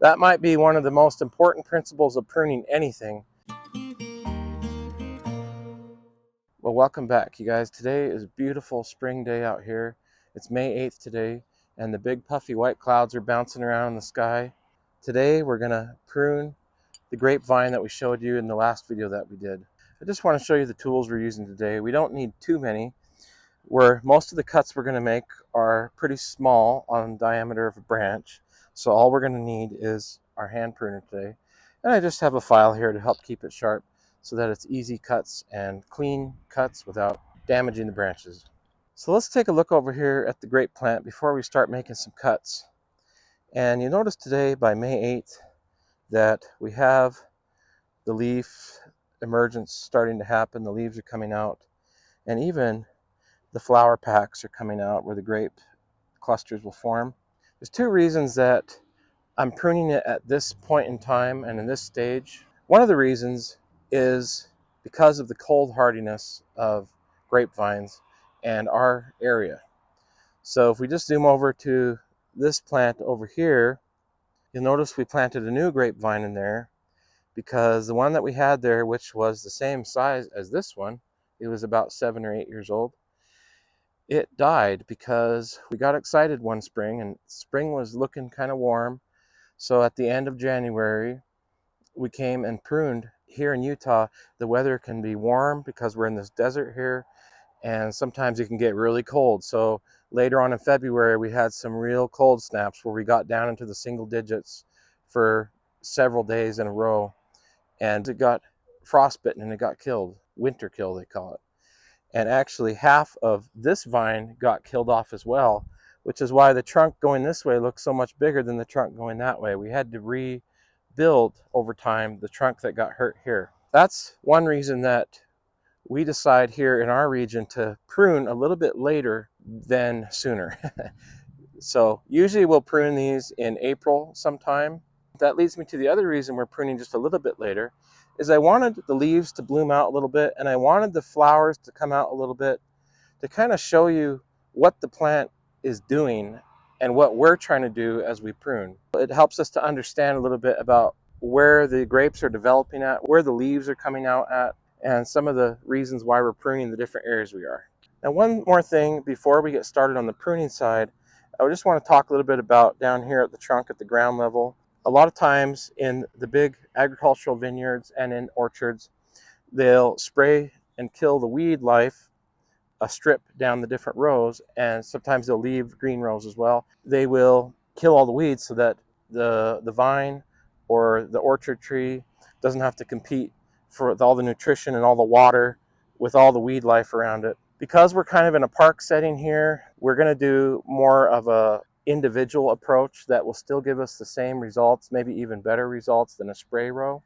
That might be one of the most important principles of pruning anything. Well, welcome back, you guys. Today is a beautiful spring day out here. It's May 8th today, and the big puffy white clouds are bouncing around in the sky. Today, we're gonna prune the grapevine that we showed you in the last video that we did. I just want to show you the tools we're using today. We don't need too many. Most of the cuts we're gonna make are pretty small on diameter of a branch. So all we're gonna need is our hand pruner today. And I just have a file here to help keep it sharp, so that it's easy cuts and clean cuts without damaging the branches. So let's take a look over here at the grape plant before we start making some cuts. And you notice today by May 8th that we have the leaf emergence starting to happen. The leaves are coming out, and even the flower packs are coming out where the grape clusters will form. There's two reasons that I'm pruning it at this point in time and in this stage. One of the reasons is because of the cold hardiness of grapevines and our area. So if we just zoom over to this plant over here, you'll notice we planted a new grapevine in there, because the one that we had there, which was the same size as this one, it was about 7 or 8 years old, it died because we got excited one spring, and spring was looking kind of warm. So at the end of January, we came and pruned. Here in Utah, the weather can be warm because we're in this desert here, and sometimes it can get really cold. So later on in February, we had some real cold snaps where we got down into the single digits for several days in a row, and it got frostbitten and it got killed. Winter kill, they call it. And actually half of this vine got killed off as well, which is why the trunk going this way looks so much bigger than the trunk going that way. We had to rebuild over time the trunk that got hurt here. That's one reason that we decide here in our region to prune a little bit later than sooner. So usually we'll prune these in April sometime. That leads me to the other reason we're pruning just a little bit later, is I wanted the leaves to bloom out a little bit, and I wanted the flowers to come out a little bit, to kind of show you what the plant is doing and what we're trying to do as we prune. It helps us to understand a little bit about where the grapes are developing at, where the leaves are coming out at, and some of the reasons why we're pruning the different areas we are. Now, one more thing before we get started on the pruning side, I just want to talk a little bit about down here at the trunk at the ground level. A lot of times in the big agricultural vineyards and in orchards, they'll spray and kill the weed life, a strip down the different rows, and sometimes they'll leave green rows as well. They will kill all the weeds so that the vine or the orchard tree doesn't have to compete for all the nutrition and all the water with all the weed life around it. Because we're kind of in a park setting here, we're going to do more of a individual approach that will still give us the same results, maybe even better results than a spray row.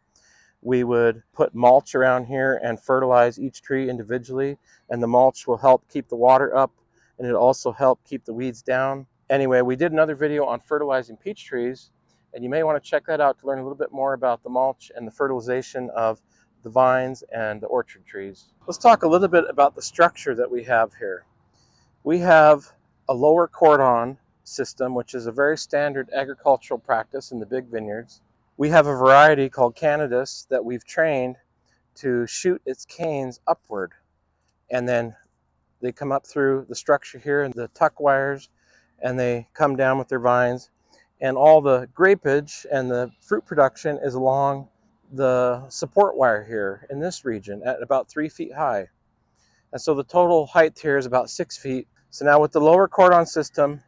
We would put mulch around here and fertilize each tree individually, and the mulch will help keep the water up, and it'll also help keep the weeds down. Anyway, we did another video on fertilizing peach trees, and you may want to check that out to learn a little bit more about the mulch and the fertilization of the vines and the orchard trees. Let's talk a little bit about the structure that we have here. We have a lower cordon system, which is a very standard agricultural practice in the big vineyards. We have a variety called Candidus that we've trained to shoot its canes upward, and then they come up through the structure here and the tuck wires, and they come down with their vines, and all the grapage and the fruit production is along the support wire here in this region at about 3 feet high. And so the total height here is about 6 feet. So now with the lower cordon system,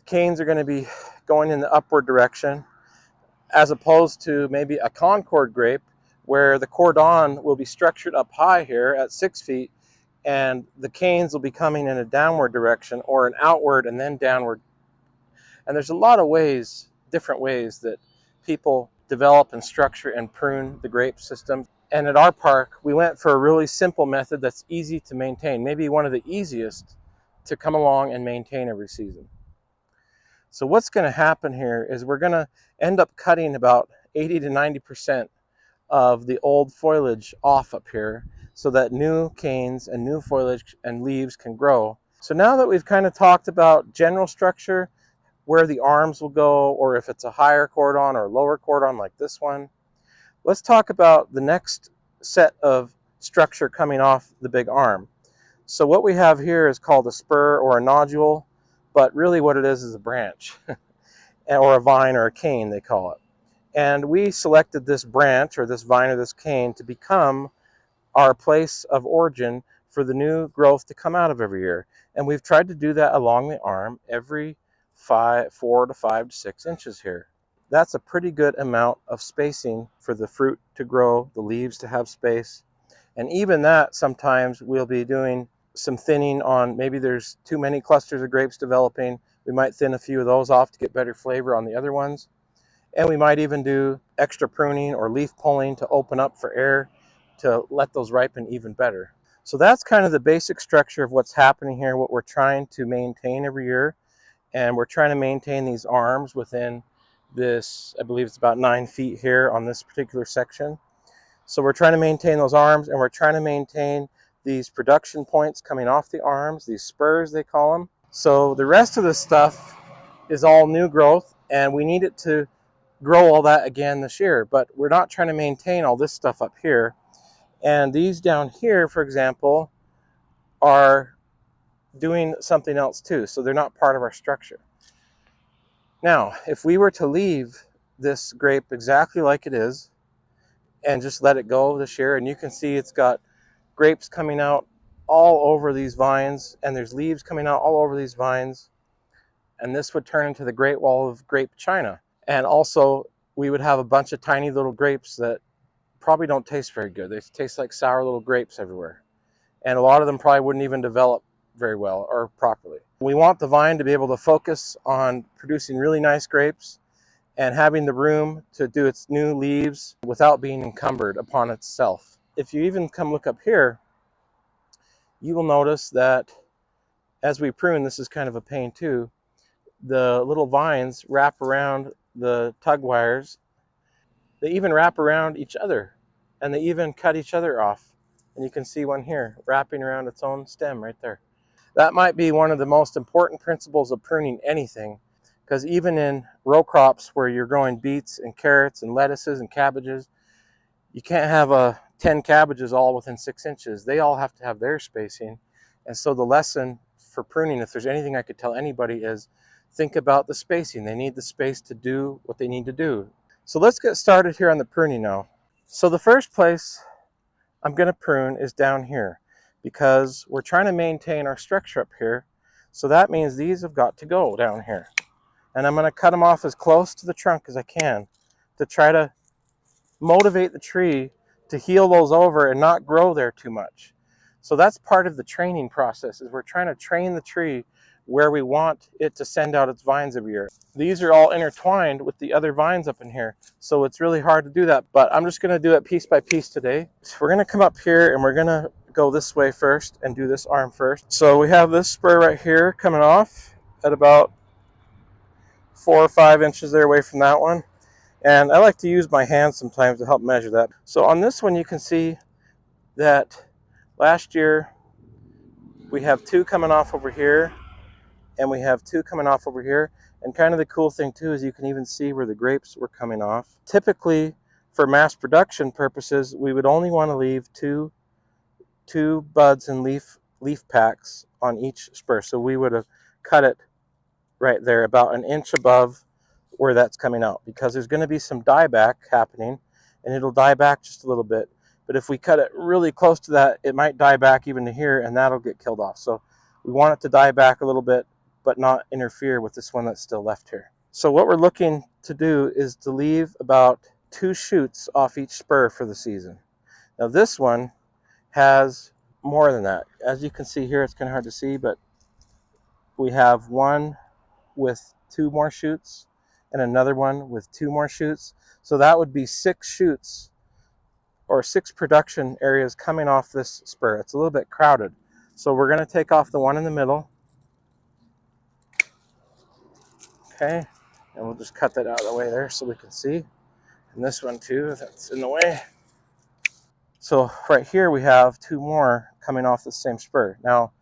the canes are going to be going in the upward direction, as opposed to maybe a Concord grape where the cordon will be structured up high here at 6 feet, and the canes will be coming in a downward direction or an outward and then downward. And there's a lot of ways, different ways that people develop and structure and prune the grape system. And at our park, we went for a really simple method that's easy to maintain, maybe one of the easiest to come along and maintain every season. So what's going to happen here is we're going to end up cutting about 80 to 90% of the old foliage off up here so that new canes and new foliage and leaves can grow. So now that we've kind of talked about general structure, where the arms will go, or if it's a higher cordon or lower cordon like this one. Let's talk about the next set of structure coming off the big arm. So what we have here is called a spur or a nodule, but really what it is a branch or a vine or a cane, they call it. And we selected this branch or this vine or this cane to become our place of origin for the new growth to come out of every year. And we've tried to do that along the arm every 4 to 5 to 6 inches here. That's a pretty good amount of spacing for the fruit to grow, the leaves to have space. And even that, sometimes we'll be doing some thinning on, maybe there's too many clusters of grapes developing. We might thin a few of those off to get better flavor on the other ones. And we might even do extra pruning or leaf pulling to open up for air to let those ripen even better. So that's kind of the basic structure of what's happening here, what we're trying to maintain every year. And we're trying to maintain these arms within this, I believe it's about 9 feet here on this particular section. So we're trying to maintain those arms, and we're trying to maintain these production points coming off the arms, these spurs they call them. So the rest of this stuff is all new growth, and we need it to grow all that again this year, but we're not trying to maintain all this stuff up here. And these down here, for example, are doing something else too, so they're not part of our structure. Now, if we were to leave this grape exactly like it is and just let it go this year, and you can see it's got grapes coming out all over these vines, and there's leaves coming out all over these vines, and this would turn into the Great Wall of Grape China. And also, we would have a bunch of tiny little grapes that probably don't taste very good. They taste like sour little grapes everywhere. And a lot of them probably wouldn't even develop very well or properly. We want the vine to be able to focus on producing really nice grapes and having the room to do its new leaves without being encumbered upon itself. If you even come look up here, you will notice that as we prune, this is kind of a pain too, the little vines wrap around the tug wires. They even wrap around each other, and they even cut each other off. And you can see one here wrapping around its own stem right there. That might be one of the most important principles of pruning anything, because even in row crops where you're growing beets and carrots and lettuces and cabbages, you can't have 10 cabbages all within 6 inches. They all have to have their spacing. And so the lesson for pruning, if there's anything I could tell anybody, is think about the spacing. They need the space to do what they need to do. So let's get started here on the pruning now. So the first place I'm going to prune is down here, because we're trying to maintain our structure up here. So that means these have got to go down here. And I'm going to cut them off as close to the trunk as I can to try to motivate the tree to heel those over and not grow there too much. So that's part of the training process, is we're trying to train the tree where we want it to send out its vines every year. These are all intertwined with the other vines up in here, so it's really hard to do that, but I'm just going to do it piece by piece today. So we're going to come up here and we're going to go this way first and do this arm first. So we have this spur right here coming off at about 4 or 5 inches there away from that one. And I like to use my hands sometimes to help measure that. So on this one, you can see that last year we have 2 coming off over here, and we have 2 coming off over here. And kind of the cool thing too is you can even see where the grapes were coming off. Typically, for mass production purposes, we would only want to leave two buds and leaf packs on each spur. So we would have cut it right there about an inch above where that's coming out, because there's going to be some dieback happening, and it'll die back just a little bit. But if we cut it really close to that, it might die back even to here, and that'll get killed off. So we want it to die back a little bit, but not interfere with this one that's still left here. So what we're looking to do is to leave about 2 shoots off each spur for the season. Now this one has more than that. As you can see here, it's kind of hard to see, but we have one with 2 more shoots and another one with 2 more shoots. So that would be 6 shoots or 6 production areas coming off this spur. It's a little bit crowded. So we're going to take off the one in the middle. Okay, and we'll just cut that out of the way there so we can see. And this one too, that's in the way. So right here we have 2 more coming off the same spur. Now,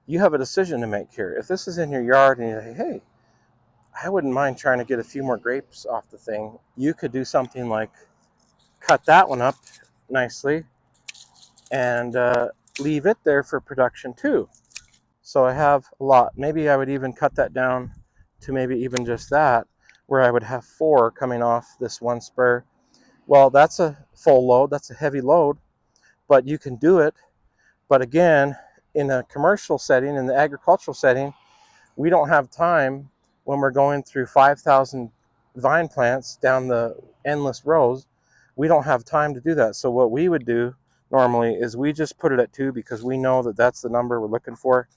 you have a decision to make here. If this is in your yard and you say, hey, I wouldn't mind trying to get a few more grapes off the thing. You could do something like cut that one up nicely and leave it there for production too. So I have a lot. Maybe I would even cut that down to maybe even just that, where I would have 4 coming off this one spur. Well, that's a full load. That's a heavy load, but you can do it. But again, in a commercial setting, in the agricultural setting, we don't have time when we're going through 5,000 vine plants down the endless rows. We don't have time to do that. So what we would do normally is we just put it at 2 because we know that that's the number we're looking for,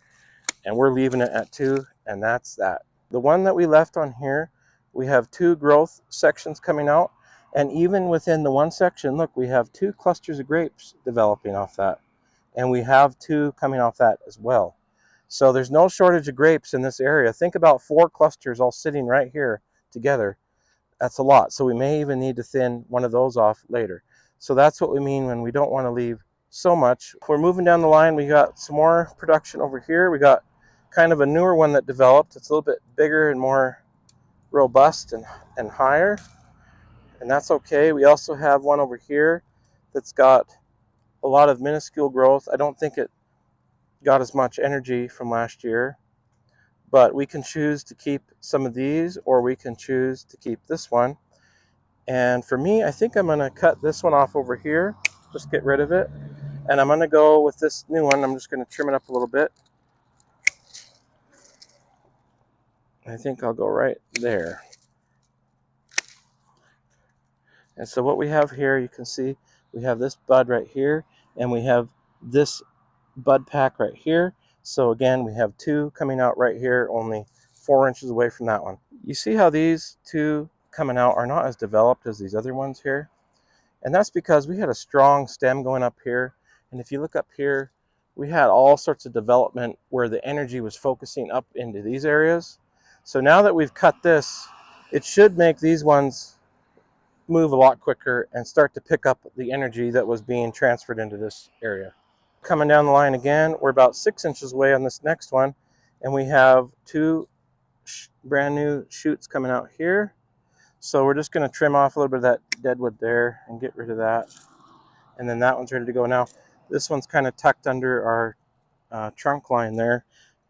and we're leaving it at 2, and that's that. The one that we left on here, we have 2 growth sections coming out, and even within the one section, look, we have 2 clusters of grapes developing off that, and we have 2 coming off that as well. So there's no shortage of grapes in this area. Think about 4 clusters all sitting right here together. That's a lot. So we may even need to thin one of those off later. So that's what we mean when we don't want to leave so much. We're moving down the line. We got some more production over here. We got kind of a newer one that developed. It's a little bit bigger and more robust and higher, and that's okay. We also have one over here that's got a lot of minuscule growth. I don't think it got as much energy from last year, but we can choose to keep some of these, or we can choose to keep this one. And for me, I think I'm going to cut this one off over here, just get rid of it, and I'm going to go with this new one. I'm just going to trim it up a little bit. I think I'll go right there. And so what we have here, you can see we have this bud right here, and we have this bud pack right here. So again, we have 2 coming out right here, only 4 inches away from that one. You see how these 2 coming out are not as developed as these other ones here? And that's because we had a strong stem going up here. And if you look up here, we had all sorts of development where the energy was focusing up into these areas. So now that we've cut this, it should make these ones move a lot quicker and start to pick up the energy that was being transferred into this area. Coming down the line again, we're about 6 inches away on this next one, and we have 2 brand new shoots coming out here. So we're just going to trim off a little bit of that deadwood there and get rid of that. And then that one's ready to go. Now, this one's kind of tucked under our trunk line there,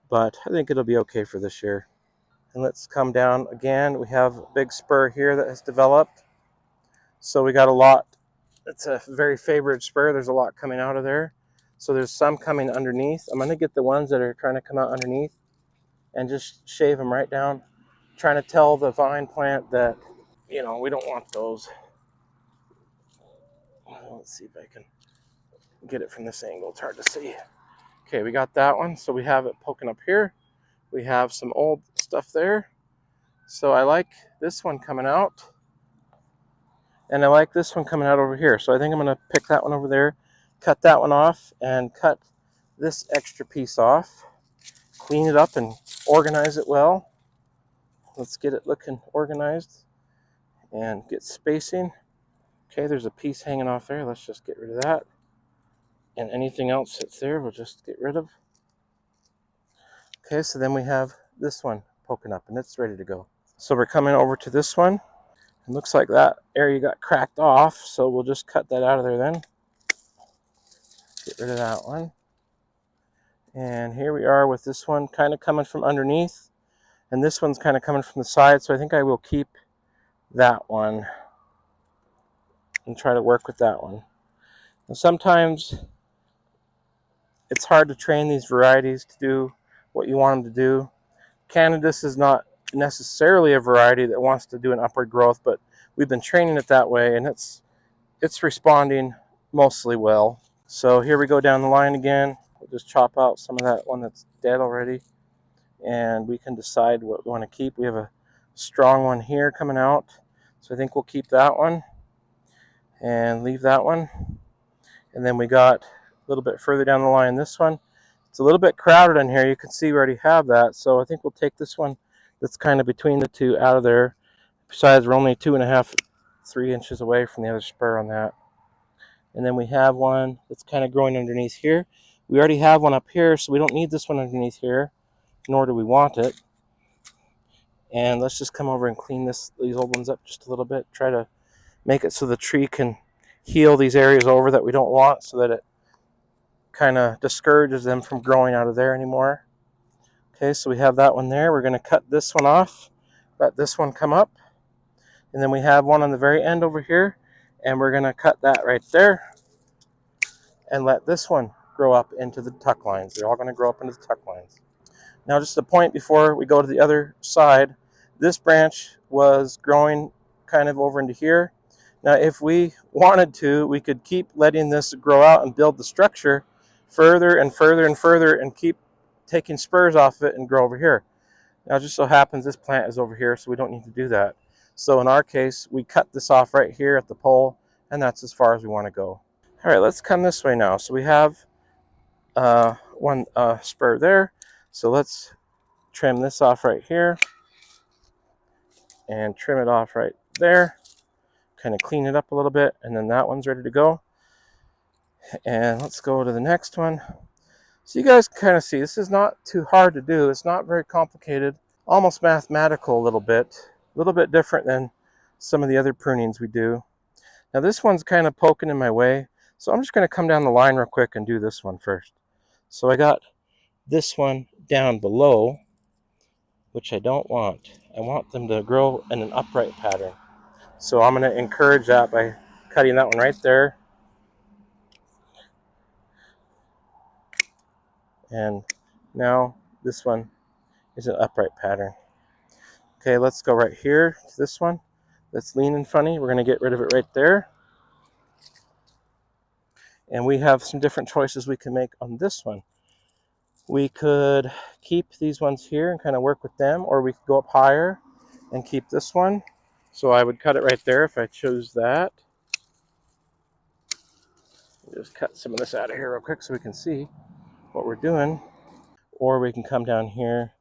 but I think it'll be okay for this year. And let's come down again. We have a big spur here that has developed. So we got a lot. It's a very favorite spur. There's a lot coming out of there. So there's some coming underneath. I'm going to get the ones that are trying to come out underneath and just shave them right down, trying to tell the vine plant that, you know, we don't want those. Let's see if I can get it from this angle. It's hard to see. Okay, we got that one. So we have it poking up here. We have some old stuff there. So I like this one coming out. And I like this one coming out over here. So I think I'm going to pick that one over there, cut that one off, and cut this extra piece off. Clean it up and organize it well. Let's get it looking organized and get spacing. Okay, there's a piece hanging off there. Let's just get rid of that. And anything else that's there, we'll just get rid of. Okay, so then we have this one poking up, and it's ready to go. So we're coming over to this one. It looks like that area got cracked off, so we'll just cut that out of there then. Get rid of that one. And here we are with this one kind of coming from underneath, and this one's kind of coming from the side, so I think I will keep that one and try to work with that one. And sometimes it's hard to train these varieties to do what you want them to do. Cannabis is not necessarily a variety that wants to do an upward growth, but we've been training it that way, and it's responding mostly well. So here we go down the line again. We'll just chop out some of that one that's dead already, and we can decide what we want to keep. We have a strong one here coming out, so I think we'll keep that one and leave that one. And then we got a little bit further down the line this one. It's a little bit crowded in here. You can see we already have that, so I think we'll take this one that's kind of between the 2 out of there. Besides, we're only 2.5, 3 inches away from the other spur on that. And then we have one that's kind of growing underneath here. We already have one up here, so we don't need this one underneath here, nor do we want it. And let's just come over and clean these old ones up just a little bit. Try to make it so the tree can heal these areas over that we don't want, so that it kind of discourages them from growing out of there anymore. Okay, so we have that one there. We're going to cut this one off, let this one come up, and then we have one on the very end over here, and we're going to cut that right there and let this one grow up into the tuck lines. They're all going to grow up into the tuck lines. Now, just a point before we go to the other side, this branch was growing kind of over into here. Now, if we wanted to, we could keep letting this grow out and build the structure further and further and further and keep taking spurs off it and grow over here. Now, it just so happens this plant is over here, so we don't need to do that. So in our case, we cut this off right here at the pole, and that's as far as we want to go. All right, let's come this way now. So we have one spur there. So let's trim this off right here and trim it off right there. Kind of clean it up a little bit, and then that one's ready to go. And let's go to the next one. So you guys kind of see, this is not too hard to do. It's not very complicated, almost mathematical a little bit different than some of the other prunings we do. Now this one's kind of poking in my way, so I'm just going to come down the line real quick and do this one first. So I got this one down below, which I don't want. I want them to grow in an upright pattern. So I'm going to encourage that by cutting that one right there. And now this one is an upright pattern. Okay, let's go right here to this one that's lean and funny. We're going to get rid of it right there. And we have some different choices we can make on this one. We could keep these ones here and kind of work with them, or we could go up higher and keep this one. So I would cut it right there if I chose that. Just cut some of this out of here real quick so we can see what we're doing. Or we can come down here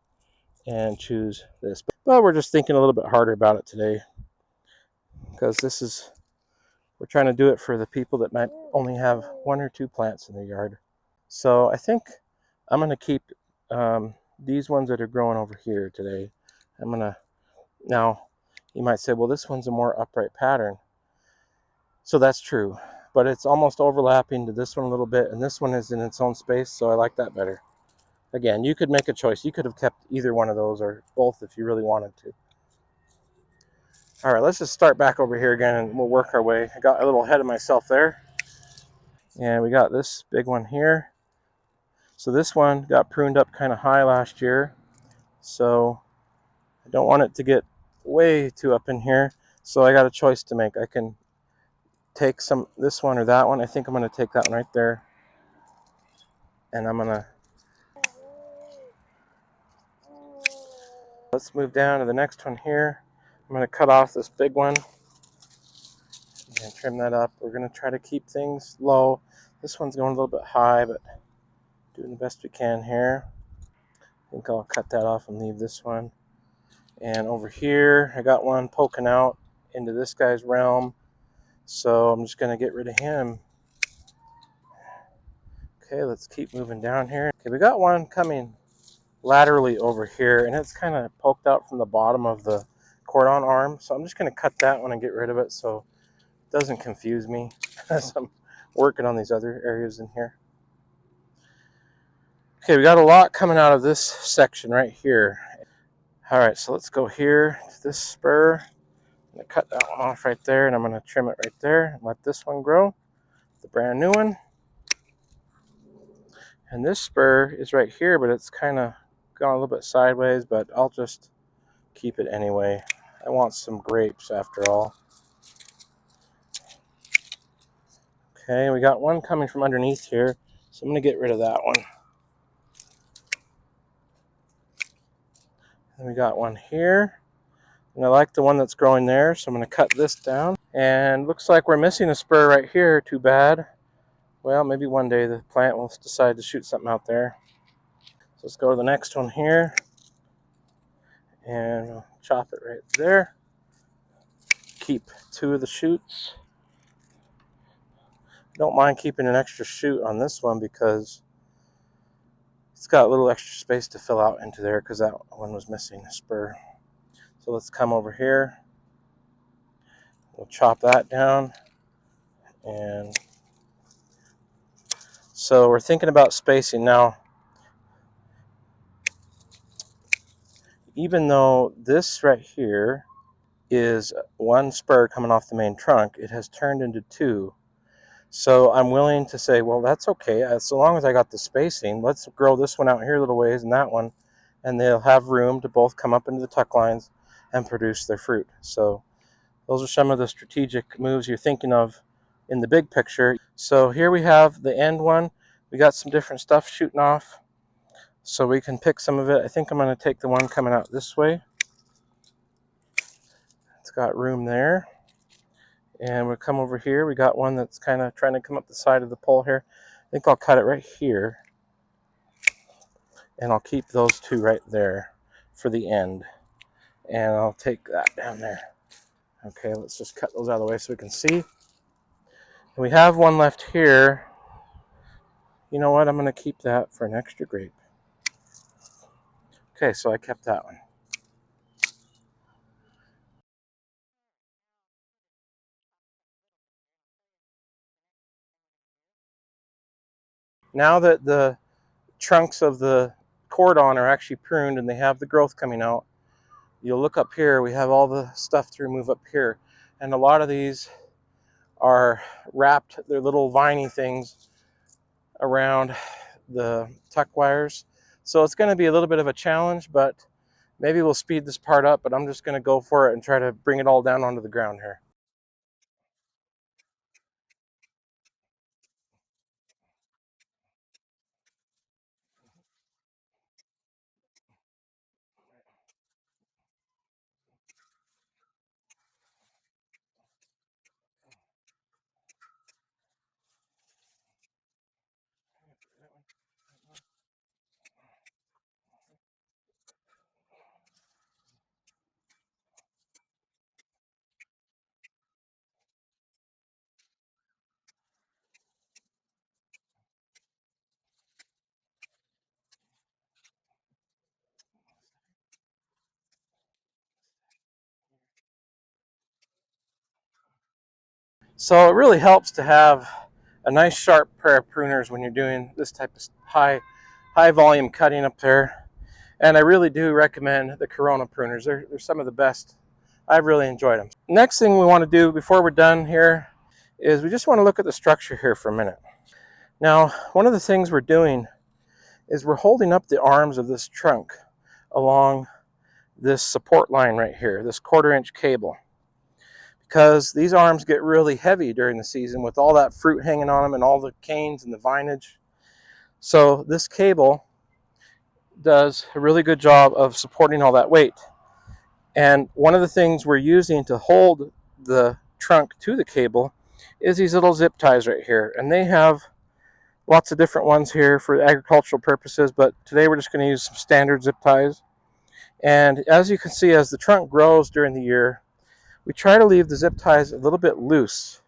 and choose this. But we're just thinking a little bit harder about it today, because we're trying to do it for the people that might only have 1 or 2 plants in their yard. So I think I'm going to keep these ones that are growing over here today. Now, you might say, well, this one's a more upright pattern. So that's true, but it's almost overlapping to this one a little bit, and this one is in its own space, so I like that better. Again, you could make a choice. You could have kept either one of those or both if you really wanted to. All right, let's just start back over here again, and we'll work our way. I got a little ahead of myself there. And we got this big one here. So this one got pruned up kind of high last year. So I don't want it to get way too up in here. So I got a choice to make. I can take this one or that one. I think I'm going to take that one right there. And let's move down to the next one here. I'm going to cut off this big one and trim that up. We're going to try to keep things low. This one's going a little bit high, but doing the best we can here. I think I'll cut that off and leave this one. And over here, I got one poking out into this guy's realm. So I'm just going to get rid of him. Okay, let's keep moving down here. Okay, we got one coming laterally over here, and it's kind of poked out from the bottom of the cordon arm. So I'm just going to cut that one and get rid of it so it doesn't confuse me as I'm working on these other areas in here. Okay, we got a lot coming out of this section right here. All right, so let's go here to this spur. I'm going to cut that one off right there, and I'm going to trim it right there and let this one grow, the brand new one. And this spur is right here, but it's kind of gone a little bit sideways, but I'll just keep it anyway. I want some grapes after all. Okay, we got one coming from underneath here, so I'm going to get rid of that one. And we got one here, and I like the one that's growing there, so I'm going to cut this down. And looks like we're missing a spur right here. Too bad. Well, maybe one day the plant will decide to shoot something out there. So let's go to the next one here, and we'll chop it right there. Keep 2 of the shoots. Don't mind keeping an extra shoot on this one because it's got a little extra space to fill out into there, because that one was missing a spur. So let's come over here. We'll chop that down. And so we're thinking about spacing now. Even though this right here is one spur coming off the main trunk, it has turned into two. So I'm willing to say, well, that's okay. So long as I got the spacing, let's grow this one out here a little ways and that one, and they'll have room to both come up into the tuck lines and produce their fruit. So those are some of the strategic moves you're thinking of in the big picture. So here we have the end one. We got some different stuff shooting off, so we can pick some of it. I think I'm going to take the one coming out this way. It's got room there. And we'll come over here. We got one that's kind of trying to come up the side of the pole here. I think I'll cut it right here. And I'll keep those two right there for the end. And I'll take that down there. Okay, let's just cut those out of the way so we can see. And we have one left here. You know what? I'm going to keep that for an extra grape. Okay, so I kept that one. Now that the trunks of the cordon are actually pruned and they have the growth coming out, you'll look up here, we have all the stuff to remove up here. And a lot of these are wrapped, they're little viney things around the tuck wires. So it's going to be a little bit of a challenge, but maybe we'll speed this part up, but I'm just going to go for it and try to bring it all down onto the ground here. So it really helps to have a nice sharp pair of pruners when you're doing this type of high volume cutting up there. And I really do recommend the Corona pruners. They're some of the best. I've really enjoyed them. Next thing we want to do before we're done here is we just want to look at the structure here for a minute. Now, one of the things we're doing is we're holding up the arms of this trunk along this support line right here, this 1/4-inch cable. Because these arms get really heavy during the season with all that fruit hanging on them and all the canes and the vinage. So this cable does a really good job of supporting all that weight. And one of the things we're using to hold the trunk to the cable is these little zip ties right here. And they have lots of different ones here for agricultural purposes, but today we're just going to use some standard zip ties. And as you can see, as the trunk grows during the year, we try to leave the zip ties a little bit loose,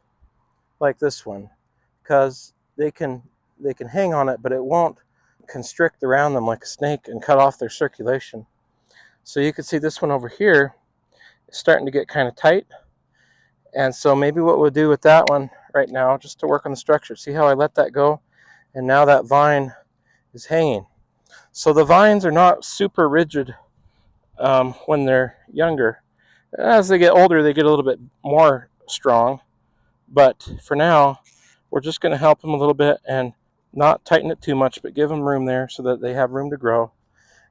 like this one, because they can hang on it, but it won't constrict around them like a snake and cut off their circulation. So you can see this one over here is starting to get kind of tight. And so maybe what we'll do with that one right now, just to work on the structure, see how I let that go? And now that vine is hanging. So the vines are not super rigid when they're younger. As they get older, they get a little bit more strong. But for now, we're just going to help them a little bit and not tighten it too much, but give them room there so that they have room to grow.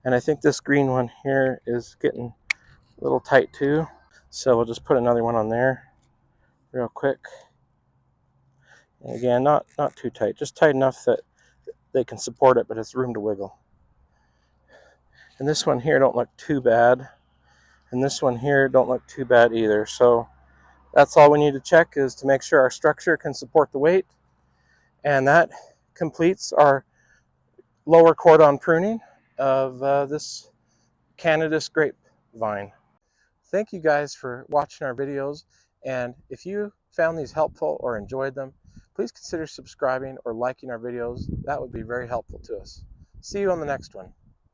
And I think this green one here is getting a little tight too. So we'll just put another one on there real quick. And again, not too tight, just tight enough that they can support it, but it's room to wiggle. And this one here don't look too bad. And this one here don't look too bad either. So that's all we need to check, is to make sure our structure can support the weight. And that completes our lower cordon pruning of this Cannabis grapevine. Thank you guys for watching our videos. And if you found these helpful or enjoyed them, please consider subscribing or liking our videos. That would be very helpful to us. See you on the next one.